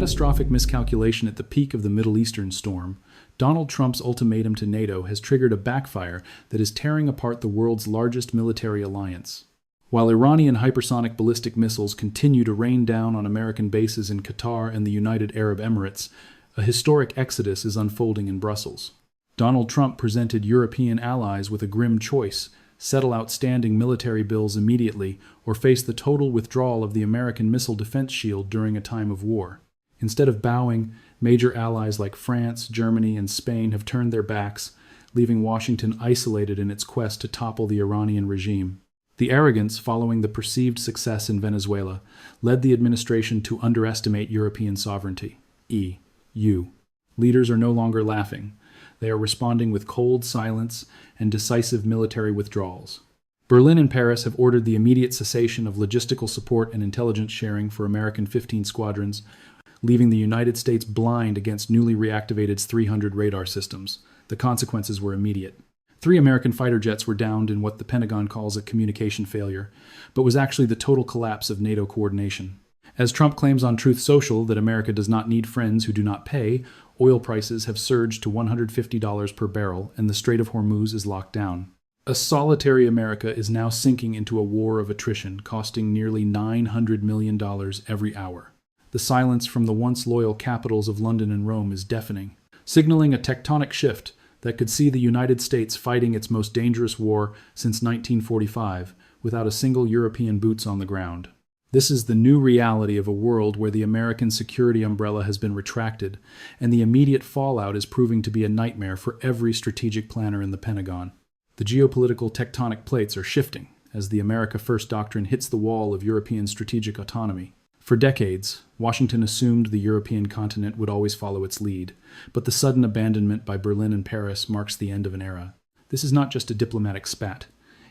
catastrophic miscalculation at the peak of the Middle Eastern storm, Donald Trump's ultimatum to NATO has triggered a backfire that is tearing apart the world's largest military alliance. While Iranian hypersonic ballistic missiles continue to rain down on American bases in Qatar and the United Arab Emirates, a historic exodus is unfolding in Brussels. Donald Trump presented European allies with a grim choice: settle outstanding military bills immediately or face the total withdrawal of the American missile defense shield during a time of war. Instead of bowing, major allies like France, Germany, and Spain have turned their backs, leaving Washington isolated in its quest to topple the Iranian regime. The arrogance following the perceived success in Venezuela led the administration to underestimate European sovereignty. EU. Leaders are no longer laughing. They are responding with cold silence and decisive military withdrawals. Berlin and Paris have ordered the immediate cessation of logistical support and intelligence sharing for American 15 squadrons, leaving the United States blind against newly reactivated S-300 radar systems. The consequences were immediate. 3 American fighter jets were downed in what the Pentagon calls a communication failure, but was actually the total collapse of NATO coordination. As Trump claims on Truth Social that America does not need friends who do not pay, oil prices have surged to $150 per barrel and the Strait of Hormuz is locked down. A solitary America is now sinking into a war of attrition, costing nearly $900 million every hour. The silence from the once loyal capitals of London and Rome is deafening, signaling a tectonic shift that could see the United States fighting its most dangerous war since 1945 without a single European boots on the ground. This is the new reality of a world where the American security umbrella has been retracted, and the immediate fallout is proving to be a nightmare for every strategic planner in the Pentagon. The geopolitical tectonic plates are shifting as the America First doctrine hits the wall of European strategic autonomy. For decades, Washington assumed the European continent would always follow its lead, but the sudden abandonment by Berlin and Paris marks the end of an era. This is not just a diplomatic spat.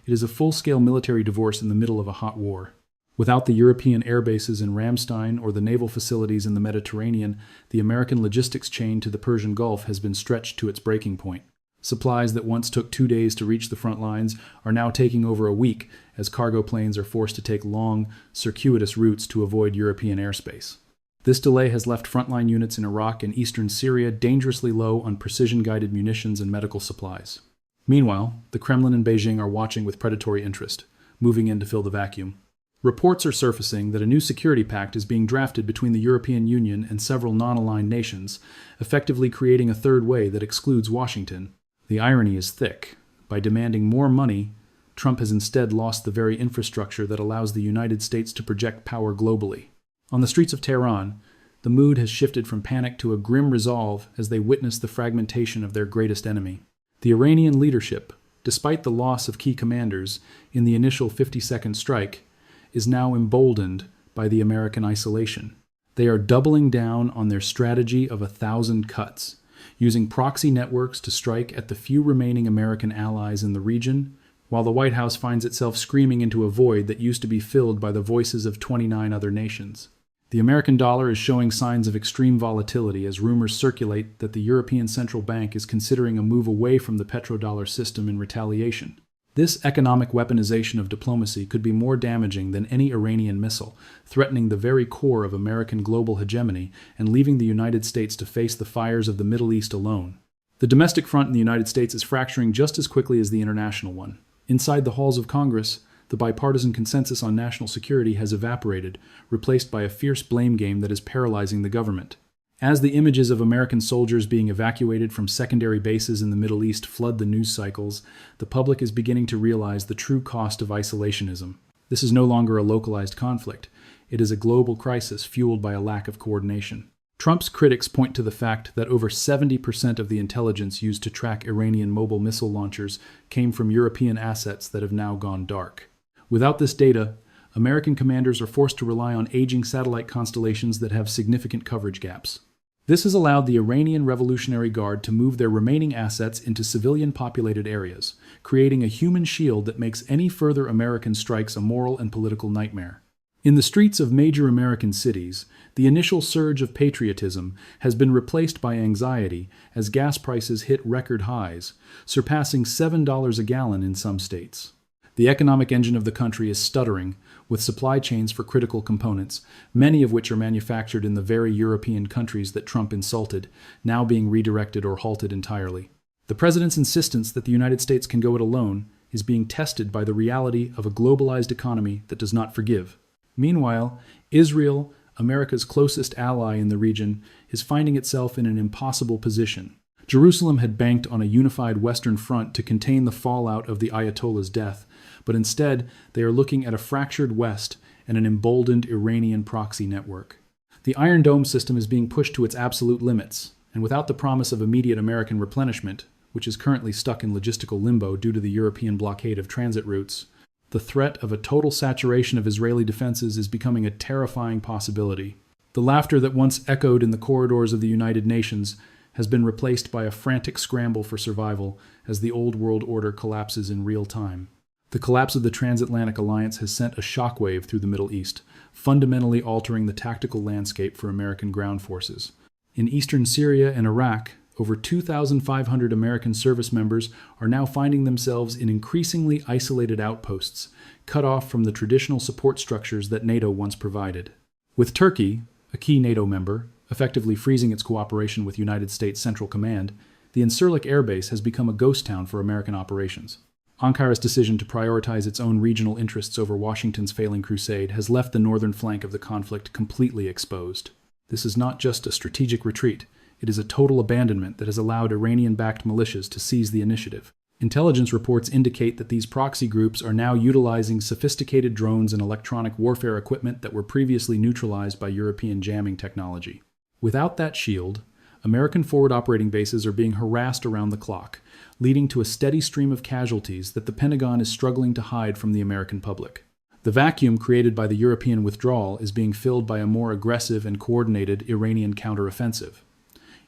It is a full-scale military divorce in the middle of a hot war. Without the European air bases in Ramstein or the naval facilities in the Mediterranean, the American logistics chain to the Persian Gulf has been stretched to its breaking point. Supplies that once took 2 days to reach the front lines are now taking over a week as cargo planes are forced to take long, circuitous routes to avoid European airspace. This delay has left frontline units in Iraq and eastern Syria dangerously low on precision-guided munitions and medical supplies. Meanwhile, the Kremlin and Beijing are watching with predatory interest, moving in to fill the vacuum. Reports are surfacing that a new security pact is being drafted between the European Union and several non-aligned nations, effectively creating a third way that excludes Washington. The irony is thick. By demanding more money, Trump has instead lost the very infrastructure that allows the United States to project power globally. On the streets of Tehran, the mood has shifted from panic to a grim resolve as they witness the fragmentation of their greatest enemy. The Iranian leadership, despite the loss of key commanders in the initial 50-second strike, is now emboldened by the American isolation. They are doubling down on their strategy of 1,000 cuts, using proxy networks to strike at the few remaining American allies in the region, while the White House finds itself screaming into a void that used to be filled by the voices of 29 other nations. The American dollar is showing signs of extreme volatility as rumors circulate that the European Central Bank is considering a move away from the petrodollar system in retaliation. This economic weaponization of diplomacy could be more damaging than any Iranian missile, threatening the very core of American global hegemony and leaving the United States to face the fires of the Middle East alone. The domestic front in the United States is fracturing just as quickly as the international one. Inside the halls of Congress, the bipartisan consensus on national security has evaporated, replaced by a fierce blame game that is paralyzing the government. As the images of American soldiers being evacuated from secondary bases in the Middle East flood the news cycles, the public is beginning to realize the true cost of isolationism. This is no longer a localized conflict. It is a global crisis fueled by a lack of coordination. Trump's critics point to the fact that over 70% of the intelligence used to track Iranian mobile missile launchers came from European assets that have now gone dark. Without this data, American commanders are forced to rely on aging satellite constellations that have significant coverage gaps. This has allowed the Iranian Revolutionary Guard to move their remaining assets into civilian-populated areas, creating a human shield that makes any further American strikes a moral and political nightmare. In the streets of major American cities, the initial surge of patriotism has been replaced by anxiety as gas prices hit record highs, surpassing $7 a gallon in some states. The economic engine of the country is stuttering, with supply chains for critical components, many of which are manufactured in the very European countries that Trump insulted, now being redirected or halted entirely. The president's insistence that the United States can go it alone is being tested by the reality of a globalized economy that does not forgive. Meanwhile, Israel, America's closest ally in the region, is finding itself in an impossible position. Jerusalem had banked on a unified Western Front to contain the fallout of the Ayatollah's death, but instead they are looking at a fractured West and an emboldened Iranian proxy network. The Iron Dome system is being pushed to its absolute limits, and without the promise of immediate American replenishment, which is currently stuck in logistical limbo due to the European blockade of transit routes, the threat of a total saturation of Israeli defenses is becoming a terrifying possibility. The laughter that once echoed in the corridors of the United Nations has been replaced by a frantic scramble for survival as the old world order collapses in real time. The collapse of the transatlantic alliance has sent a shockwave through the Middle East, fundamentally altering the tactical landscape for American ground forces. In eastern Syria and Iraq, over 2,500 American service members are now finding themselves in increasingly isolated outposts, cut off from the traditional support structures that NATO once provided. With Turkey, a key NATO member, effectively freezing its cooperation with United States Central Command, the Incirlik Air Base has become a ghost town for American operations. Ankara's decision to prioritize its own regional interests over Washington's failing crusade has left the northern flank of the conflict completely exposed. This is not just a strategic retreat. It is a total abandonment that has allowed Iranian-backed militias to seize the initiative. Intelligence reports indicate that these proxy groups are now utilizing sophisticated drones and electronic warfare equipment that were previously neutralized by European jamming technology. Without that shield, American forward operating bases are being harassed around the clock, leading to a steady stream of casualties that the Pentagon is struggling to hide from the American public. The vacuum created by the European withdrawal is being filled by a more aggressive and coordinated Iranian counteroffensive.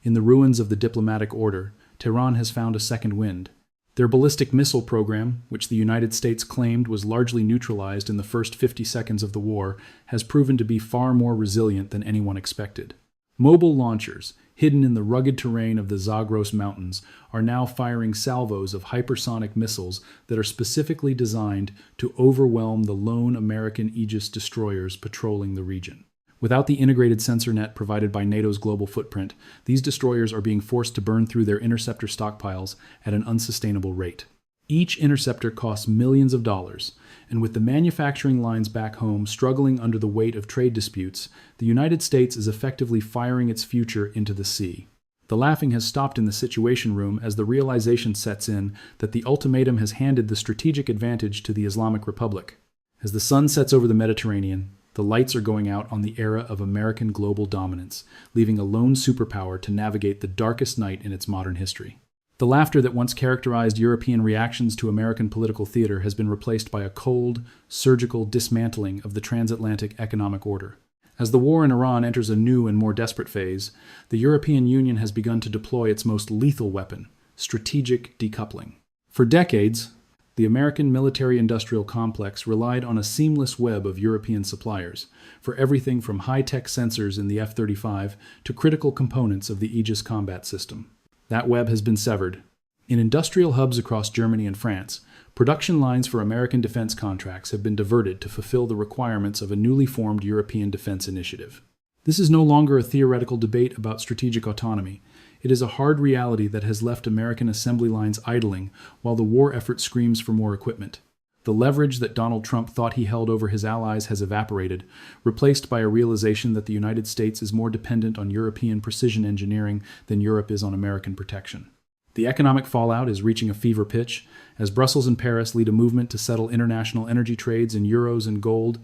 In the ruins of the diplomatic order, Tehran has found a second wind. Their ballistic missile program, which the United States claimed was largely neutralized in the first 50 seconds of the war, has proven to be far more resilient than anyone expected. Mobile launchers, hidden in the rugged terrain of the Zagros Mountains, are now firing salvos of hypersonic missiles that are specifically designed to overwhelm the lone American Aegis destroyers patrolling the region. Without the integrated sensor net provided by NATO's global footprint, these destroyers are being forced to burn through their interceptor stockpiles at an unsustainable rate. Each interceptor costs millions of dollars, and with the manufacturing lines back home struggling under the weight of trade disputes, the United States is effectively firing its future into the sea. The laughing has stopped in the Situation Room as the realization sets in that the ultimatum has handed the strategic advantage to the Islamic Republic. As the sun sets over the Mediterranean, the lights are going out on the era of American global dominance, leaving a lone superpower to navigate the darkest night in its modern history. The laughter that once characterized European reactions to American political theater has been replaced by a cold, surgical dismantling of the transatlantic economic order. As the war in Iran enters a new and more desperate phase, the European Union has begun to deploy its most lethal weapon, strategic decoupling. For decades, the American military-industrial complex relied on a seamless web of European suppliers for everything from high-tech sensors in the F-35 to critical components of the Aegis combat system. That web has been severed. In industrial hubs across Germany and France, production lines for American defense contracts have been diverted to fulfill the requirements of a newly formed European defense initiative. This is no longer a theoretical debate about strategic autonomy. It is a hard reality that has left American assembly lines idling while the war effort screams for more equipment. The leverage that Donald Trump thought he held over his allies has evaporated, replaced by a realization that the United States is more dependent on European precision engineering than Europe is on American protection. The economic fallout is reaching a fever pitch as Brussels and Paris lead a movement to settle international energy trades in euros and gold,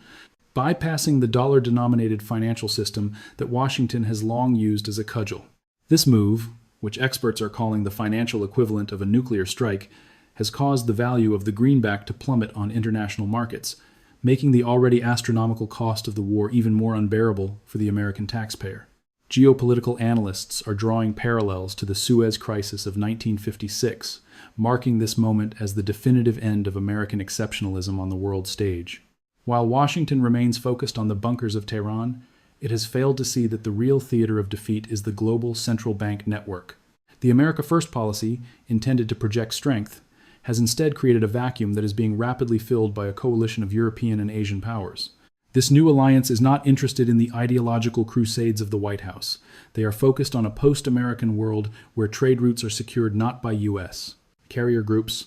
bypassing the dollar-denominated financial system that Washington has long used as a cudgel. This move, which experts are calling the financial equivalent of a nuclear strike, has caused the value of the greenback to plummet on international markets, making the already astronomical cost of the war even more unbearable for the American taxpayer. Geopolitical analysts are drawing parallels to the Suez Crisis of 1956, marking this moment as the definitive end of American exceptionalism on the world stage. While Washington remains focused on the bunkers of Tehran, it has failed to see that the real theater of defeat is the global central bank network. The America First policy, intended to project strength, has instead created a vacuum that is being rapidly filled by a coalition of European and Asian powers. This new alliance is not interested in the ideological crusades of the White House. They are focused on a post-American world where trade routes are secured not by U.S. carrier groups,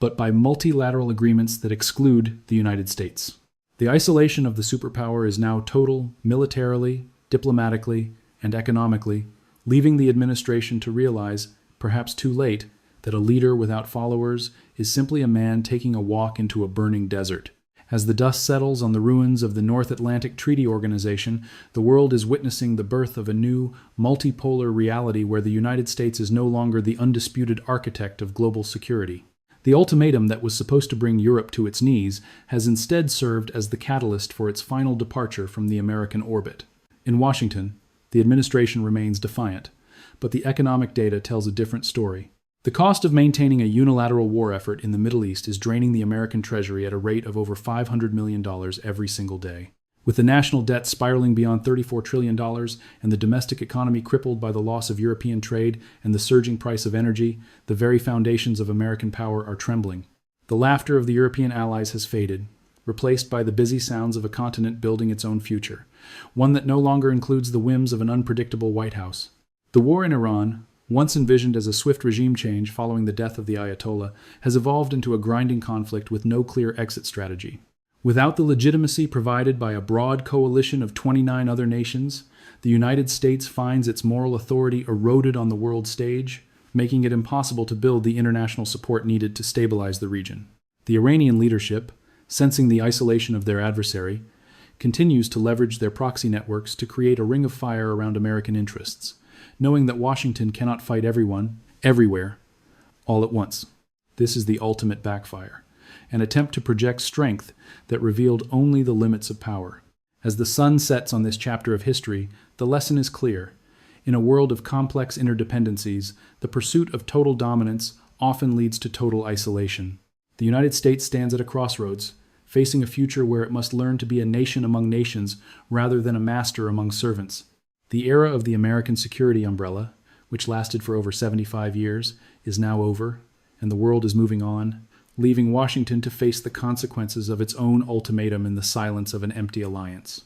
but by multilateral agreements that exclude the United States. The isolation of the superpower is now total militarily, diplomatically, and economically, leaving the administration to realize, perhaps too late, that a leader without followers is simply a man taking a walk into a burning desert. As the dust settles on the ruins of the North Atlantic Treaty Organization, the world is witnessing the birth of a new, multipolar reality where the United States is no longer the undisputed architect of global security. The ultimatum that was supposed to bring Europe to its knees has instead served as the catalyst for its final departure from the American orbit. In Washington, the administration remains defiant, but the economic data tells a different story. The cost of maintaining a unilateral war effort in the Middle East is draining the American Treasury at a rate of over $500 million every single day. With the national debt spiraling beyond $34 trillion and the domestic economy crippled by the loss of European trade and the surging price of energy, the very foundations of American power are trembling. The laughter of the European allies has faded, replaced by the busy sounds of a continent building its own future, one that no longer includes the whims of an unpredictable White House. The war in Iran, once envisioned as a swift regime change following the death of the Ayatollah, has evolved into a grinding conflict with no clear exit strategy. Without the legitimacy provided by a broad coalition of 29 other nations, the United States finds its moral authority eroded on the world stage, making it impossible to build the international support needed to stabilize the region. The Iranian leadership, sensing the isolation of their adversary, continues to leverage their proxy networks to create a ring of fire around American interests, knowing that Washington cannot fight everyone, everywhere, all at once. This is the ultimate backfire, an attempt to project strength that revealed only the limits of power. As the sun sets on this chapter of history, the lesson is clear. In a world of complex interdependencies, the pursuit of total dominance often leads to total isolation. The United States stands at a crossroads, facing a future where it must learn to be a nation among nations rather than a master among servants. The era of the American security umbrella, which lasted for over 75 years, is now over, and the world is moving on, leaving Washington to face the consequences of its own ultimatum in the silence of an empty alliance.